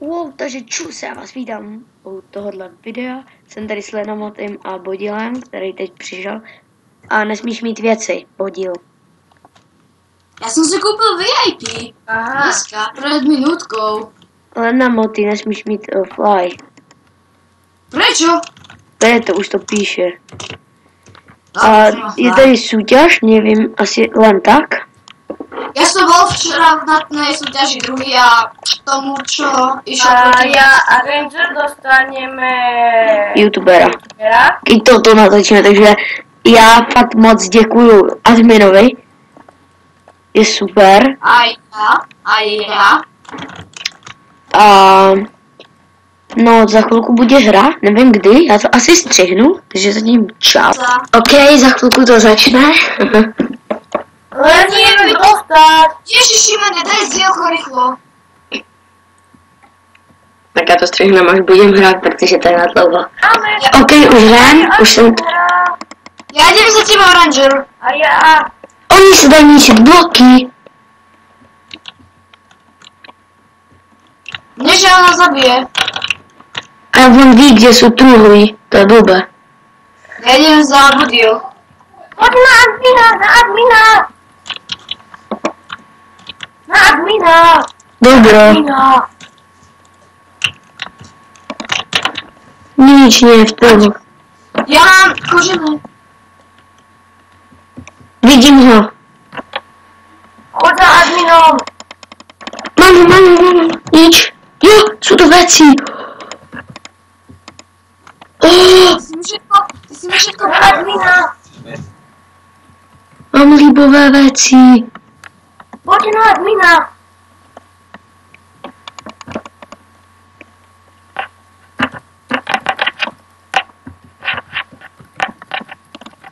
Wow, takže čus, já vás vítám u tohohle videa. Jsem tady s Lenomotem a Bodilem, který teď přišel. A nesmíš mít věci, Bodil. Já jsem si koupil VIP. Aha. Dneska, před minutkou. Lenomoty nesmíš mít fly. Prečo? To už to píše. No, A je tady súťaž, nevím, asi len tak. Ja som bol včera na tej súťaži druhý a tomu, čo išiel A proti ja a Ranger dostaneme YouTubera. youtubera. Keď toto natočíme, takže já fakt moc děkuju adminovi. Je super. Aj ja. A no, za chvilku bude hra, nevím kdy, já to asi střihnu, takže zatím čau. OK, za chvilku to začne. Len nie dostať. Ježiši, mene, daj zdieľko rýchlo. Tak já to střihnu, až budem hrát, protože to je na dlouho. Máme. OK, už hrám, už jsem... Ja idem za tebou, Ranger. A ja. Oni se dají ničit bloky. Mne, že ona zabije. A on ví, kde jsou truhly, to je blbé. Ja idem za Bodil. Poď na admina, na admina. Na admina. Dobro, Admina. nič nie je v toho. Ja mám kožené. Vidím ho. Choď za adminom. Mám, nič. Jo, jsou to věci. Oh, Ty si mi všetko Na admina. mám líbové věci. Poď na admina.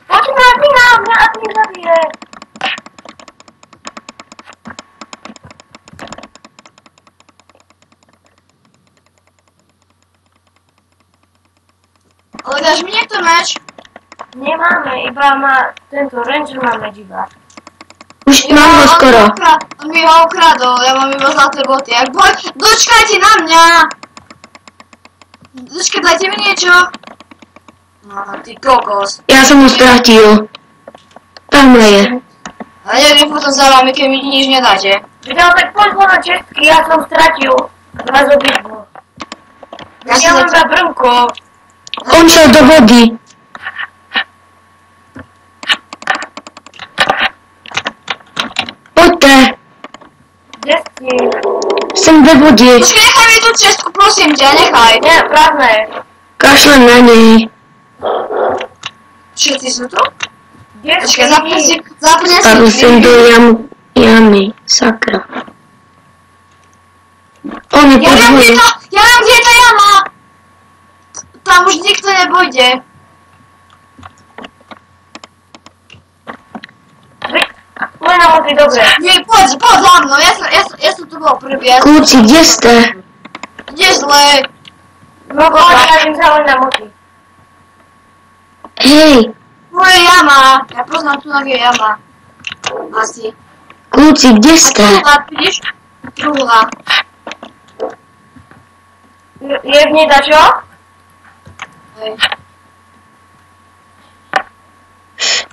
Poď na admina, mňa admin zabije. Ale dáš mi niekto meč? Nemáme, iba má tento Ranger máme iba. Už mám ho skoro. On mi ho ukradol, ja mám iba zlaté boty. Dočkajte na mňa! Dočkaj, dajte mi niečo. No, ty kokos. Já jsem ho ztratil. Tamhle je. A neviem potom za vami, keď mi nič nedáte. Videl, tak poď na čestky, ja som stratil 2 z obidvoch. Ja mám za brnko. On šel do vody. Pojďte, Kde si? jsem ve vodě. Počkej, nechaj mi tú čestku, prosím ťa, nechaj. Nie, prázdne. Kašlem na něj. Všetci sú tu? Kde Počkej, si? zapne Padl jsem do jamy. Sakra. On je Ja pod viem, vodou. kde je tá jama. Tam už nikto nepôjde. Len na moty, dobre. Nie, poď za mnou, ja som tu bol prvý. Kluci, kde jste? Ideš zle. No poď, ja idem sa len na moty. Hej, Tu je jama. Ja poznám tu, je jama. Asi. kluci, kde jste? Truhla, vidíš? Truhla. Je v nej dačo? Hej.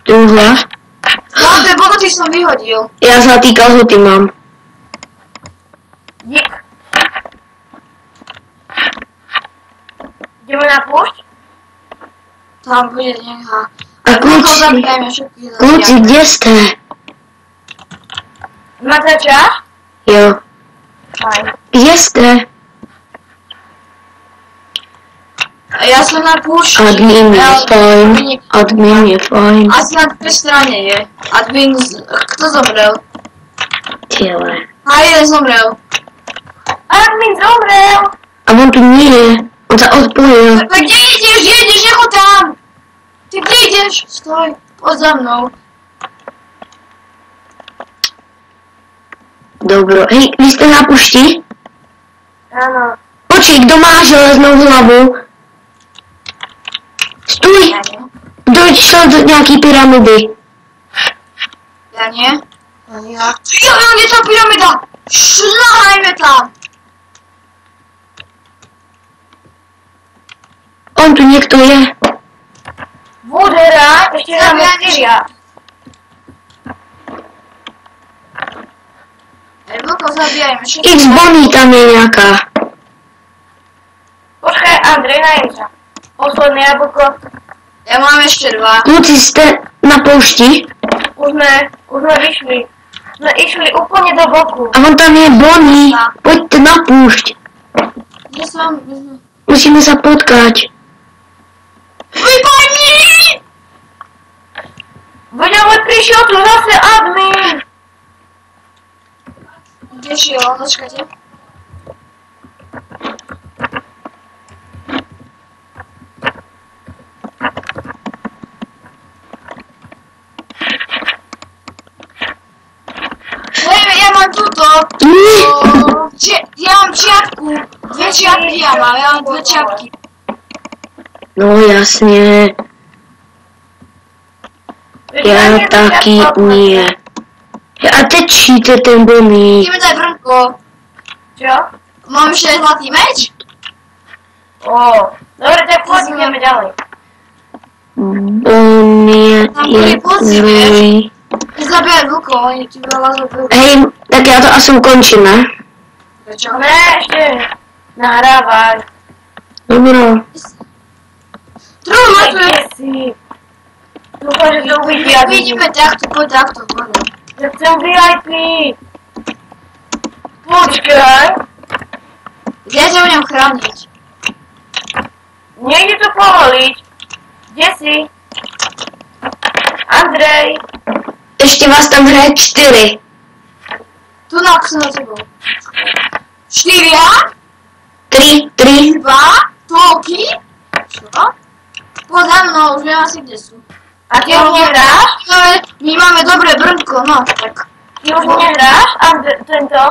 Tuhle. Zlaté boty som vyhodil. Já zlatý kalhoty mám. Dík. Ideme na púšť? Tam bude nejaká. A kluci, kde jste? Máte čas? Jo, Fajn. kde jste? Ja som na púšti. Admin je fajn. Admin je fajn. Asi na tej strane je. Admin, kto zomrel? Těle. A jeden zomrel. Admin zomrel! A on tu nie je. On se odpojil. Tak kde ideš, nechoď tam. Ty kde ideš? Stoj, poď za mnou. Dobro. Hej, vy jste na pušti? Áno. Počkej, kdo má železnou hlavu? Stůj! Kdo šel do nějaký pyramidy? Ja nie? Ja, je tá pyramida! Šľahajme tam! on tu niekto je. Vodera, ešte máme 4. Vlko, zabijajme. X Bonnie tam je nejaká. Počkaj, Andrej, najem sa. Posledné jablko. Ja mám ešte 2. Kluci, ste na poušti? Už sme vyšli. Sme išli úplne do boku. A on tam je Bonnie. Poďte na púšť. Kde som? Musíme sa potkať. Vypadni! Veď ale prišiel tu zase admin. Kde šiel? Počkajte. Ja mám túto. Ja mám čiapku. 2 čiapky ja mám 2 čiapky. No jasne. Ja taky nie. A teď číte ten Bonnie. Ideme dať Brnko. Čo? Mám ešte zlatý meč? Dobre, tak poď, ideme ďalej. Bonnie je druhý. Zabijaj Vlko, oni ti veľa zabijú. Hej, tak ja to asi ukončím, ne? Prečo? Ne, ešte nahrávaj. Dobro. Druhú matve. Kde si? Dúfam, že to uvidia. Vidíme takto, poď takto, poď. Ja chcem VIP. Počkaj. Ja ťa budem chrániť. Nejde to povoliť. Kde si? Andrej. Ešte vás tam hraje 4. Tu som na tebou. 4, 3, 3. 2, toľky. Čo? Poď za mnou, už viem asi kde sú. A ty už nehráš? My máme dobré Brnko, no, tak. Ty už nehráš? Tento?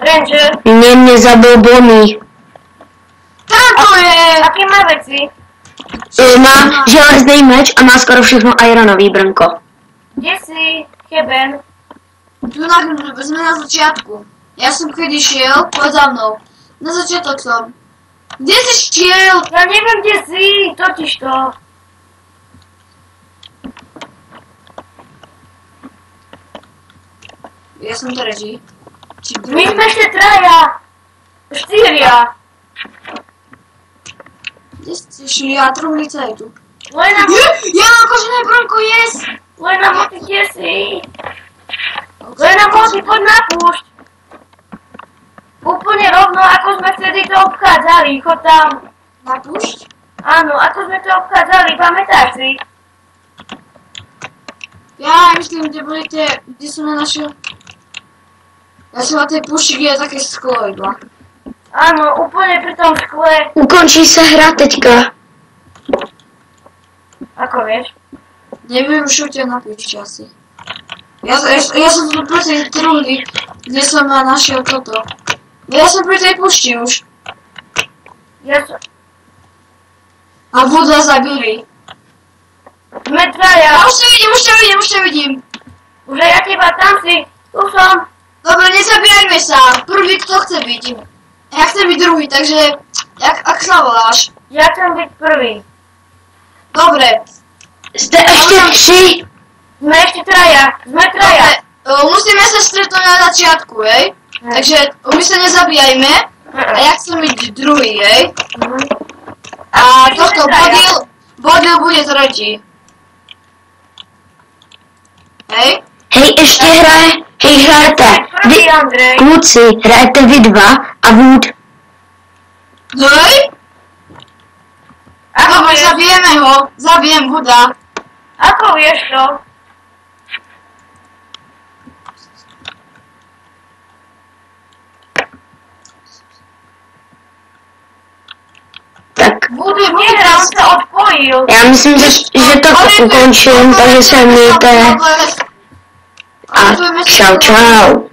Ranger? Mne zabil Bonnie. Tamto je! Aké má veci? Má železný meč a má skoro všechno ironový Brnko. Kde si? Cheben? Tu sme na začiatku. Ja som kedy šiel, poď za mnou. Na začiatok som. Kde si šiel? Ja neviem, kde si, totižto. Ja som to reží. My sme ešte 3. 4. Kde si šli? Ja truhlica je tu. Lena, Ja mám kožené Brnko, yes! Lena, moci, kde si? Lena, moci, poď na púšť. Úplne rovno, ako sme vtedy to obchádzali, chod tam. Na púšť? Áno, ako sme to obchádzali, pamätáš si? Ja myslím, kde boli tie, kde som nenašiel. Ja som na tej púšti, kde je také sklo iba. Áno, úplne pri tom skle. Ukončí sa hra teďka. Ako vieš? Neviem, už ťa na púšti asi. Ja som tu pri tej truhli, kde som našiel toto. Ja som pri tej púšti už. Ja som... A voda zabili. Sme 3. Už ťa vidím. Už aj ja teba, tam si. Tu som. Dobre, nezabíjajme sa. Prvý, kto chce byť. Ja chcem byť druhý, takže... Ak sa voláš. Ja chcem byť prvý. Dobre. Ste ešte 3. Sme ešte 3. Sme 3. Musíme sa stretnúť na začiatku, hej? Takže my sa nezabíjajme. A ja chcem byť druhý, hej? A tohto Bodil bude tretí. Hej? Hej, ešte hrajete. Prvý, Andrej. Kluci, hrajete vy 2 a Wood. Hej? Ako Dobre, vieš? zabijeme ho. Zabijem Wooda. Ako vieš to? Tak, Wood už nehrá, on sa odpojil. já myslím, že to ukončím, takže se mějte a čau čau.